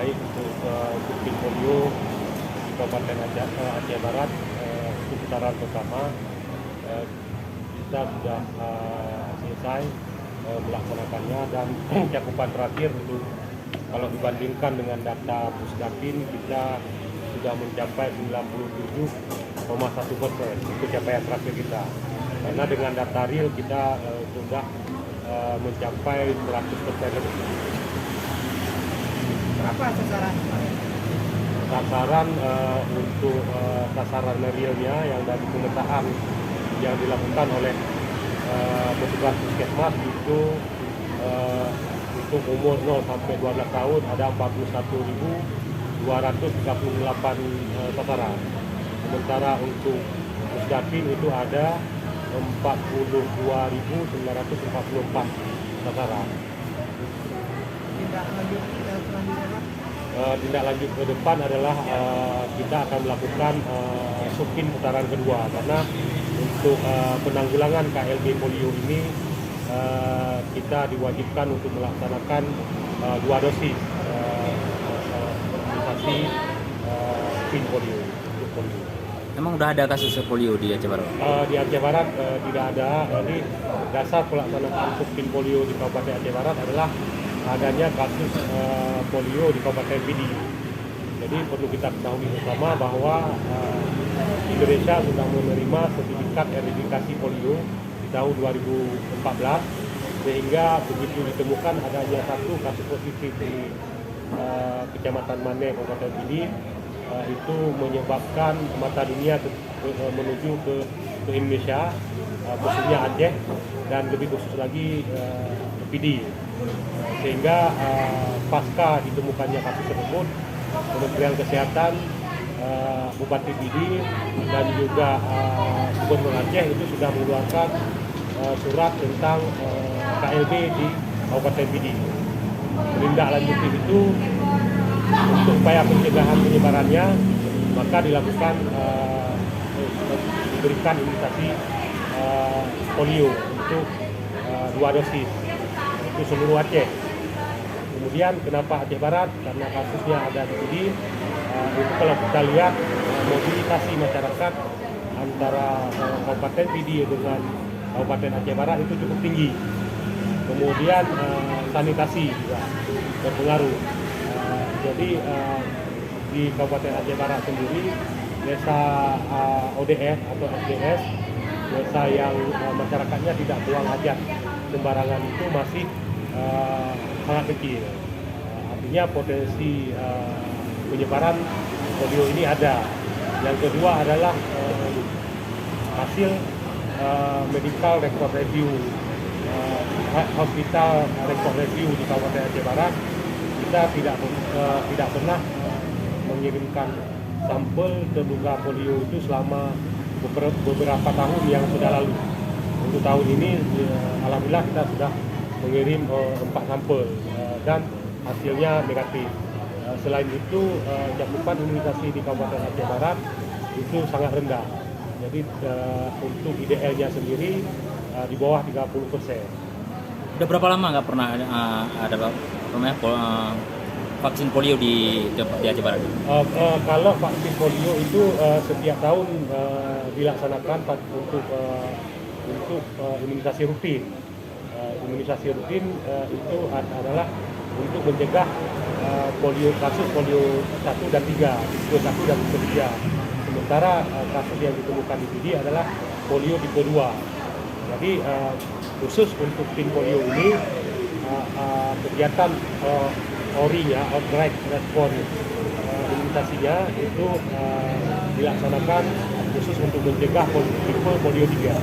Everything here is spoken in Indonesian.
baik untuk tim polio di Kabupaten Aceh Barat. Untuk putaran pertama kita sudah selesai melaksanakannya, dan cakupan terakhir untuk kalau dibandingkan dengan data Pusdatin kita sudah mencapai 97,1% itu capaian terakhir kita. Karena dengan data real kita sudah mencapai 100% lebih. Berapa sasaran? Sasaran untuk sasaran realnya yang dari pemetaan yang dilakukan oleh petugas puskesmas itu untuk umur 0 sampai 12 tahun ada 41.238 sasaran. Sementara untuk Pusdatin itu ada 42.944 sasaran. Tindak lanjut selanjutnya, Pak? Tindak lanjut ke depan adalah kita akan melakukan subkin putaran kedua, karena untuk penanggulangan KLB polio ini kita diwajibkan untuk melaksanakan 2 dosis imunisasi pin polio untuk polio. Emang udah ada kasus polio di Aceh Barat? Di Aceh Barat tidak ada. Jadi dasar pelaksanaan subkin polio di Kabupaten Aceh Barat adalah adanya kasus polio di Kabupaten Pidi. Jadi perlu kita ketahui bersama bahwa Indonesia sudah menerima sertifikat eradikasi polio di tahun 2014, sehingga begitu ditemukan adanya satu kasus positif di Kecamatan Mane, Kabupaten Pidi, itu menyebabkan mata dunia menuju ke Indonesia, khususnya Aceh, dan lebih khusus lagi ke Pidi. Sehingga pasca ditemukannya kasus tersebut, Kementerian Kesehatan, Bupati Pidi, dan juga Gubernur Aceh itu sudah mengeluarkan surat tentang KLB di Kabupaten Pidi. Menindaklanjuti itu untuk upaya pencegahan penyebarannya, maka dilakukan diberikan imunisasi polio untuk 2 dosis itu seluruh Aceh. Kemudian kenapa Aceh Barat? Karena kasusnya ada di Pidi. Itu kalau kita lihat mobilisasi masyarakat antara Kabupaten Pidi dengan Kabupaten Aceh Barat itu cukup tinggi. Kemudian sanitasi juga berpengaruh. Jadi di Kabupaten Aceh Barat sendiri, desa ODS atau SDS, desa yang masyarakatnya tidak buang hajat sembarangan itu masih sangat kecil. Artinya potensi penyebaran polio ini ada. Yang kedua adalah hasil medical record review, hospital record review di Kabupaten Aceh Barat, kita tidak pernah mengirimkan sampel terduga polio itu selama beberapa tahun yang sudah lalu. Untuk tahun ini alhamdulillah kita sudah mengirim 4 sampel dan hasilnya negatif. Selain itu cakupan imunisasi di Kabupaten Aceh Barat itu sangat rendah. Jadi untuk IDL-nya sendiri di bawah 30%. Udah berapa lama nggak pernah ada vaksin polio di Aceh Barat? Kalau vaksin polio itu setiap tahun dilaksanakan untuk imunisasi rutin. Imunisasi rutin itu adalah untuk mencegah kasus polio 1 dan 3, tipe 1 dan tipe 3. Sementara kasus yang ditemukan di Pidi adalah polio tipe 2. Jadi khusus untuk tim polio ini kegiatan ORI-nya, outbreak response imunisasinya itu dilaksanakan khusus untuk mencegah tipe polio 3.